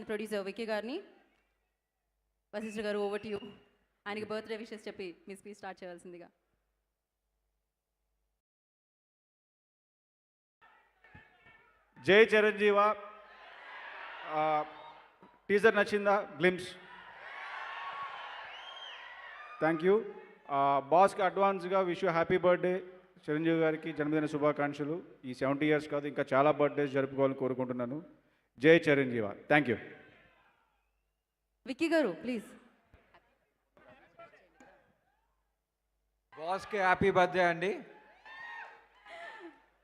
Producer Vicky గారిని. వశిష్ఠ గారు, over to you. ఆయనకి బర్త్డే విషెస్ చెప్పి మీ స్పీచ్ స్టార్ట్ చేయాల్సిందిగా. జై చిరంజీవ. టీజర్ నచ్చిందా? గ్లిమ్స్. Thank you. బాస్కి అడ్వాన్స్గా wish you happy birthday. Chiranjeevi గారికి జన్మదిన శుభాకాంక్షలు. ఈ 70 ఇయర్స్ కాదు, ఇంకా చాలా బర్త్డేస్ జరుపుకోవాలని కోరుకుంటున్నాను. జై చిరంజీవ. Thank you. విక్కీ గారు ప్లీజ్. బాస్కి హ్యాపీ బర్త్డే అండి.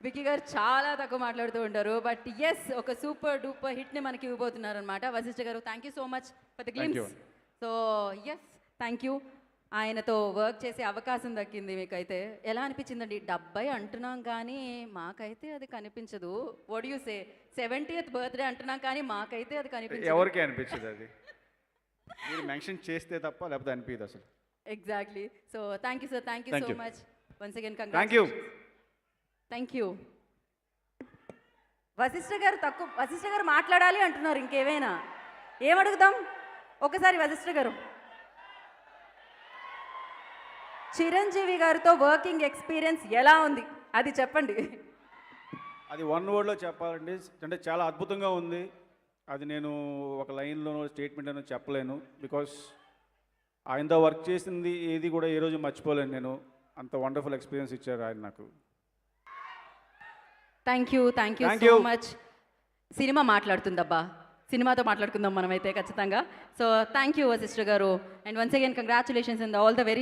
విక్కీ గారు చాలా తక్కువ మాట్లాడుతూ ఉంటారు, బట్ ఎస్ ఒక సూపర్ డూపర్ హిట్ని మనకి ఇవ్వబోతున్నారు అనమాట. Vashishta garu, thank you so much for the glimpse. So yes, thank you. ఆయనతో వర్క్ చేసే అవకాశం దక్కింది మీకైతే. ఎలా అనిపించిందండి? 70 అంటున్నాం కానీ మాకైతే అది కనిపించదు. What you say? 70th birthday అంటున్నాం కానీ మాకైతే అది కనిపించదు. ఎవరికి అనిపించదు అది, మీరు మెన్షన్ చేస్తే తప్ప, లేకపోతే అనిపించదు అసలు. Exactly. So thank you sir, thank you so much once again. Thank you. Thank you. Vashishtha garu మాట్లాడాలి అంటున్నారు. ఇంకేమైనా ఏమడుగుదాం? ఒకసారి వశిష్ఠ గారు, చిరంజీవి గారితో వర్కింగ్ ఎక్స్పీరియన్స్ ఎలా ఉంది అది చెప్పండి. అది వన్ వర్డ్లో చెప్పాలండి, అంటే చాలా అద్భుతంగా ఉంది. అది నేను ఒక లైన్లోనో స్టేట్మెంట్లోనో చెప్పలేను. బికాస్ ఆయనతో వర్క్ చేసింది ఏది కూడా ఏ రోజు మర్చిపోలేను నేను. అంత వండర్ఫుల్ ఎక్స్పీరియన్స్ ఇచ్చారు ఆయన నాకు. Thank you so much. Cinema మాట్లాడుతుందబ్బా, సినిమాతో మాట్లాడుకుందాం మనమైతే ఖచ్చితంగా. సో థ్యాంక్ యూ వశిష్ఠ గారు, and once again congratulations and all the very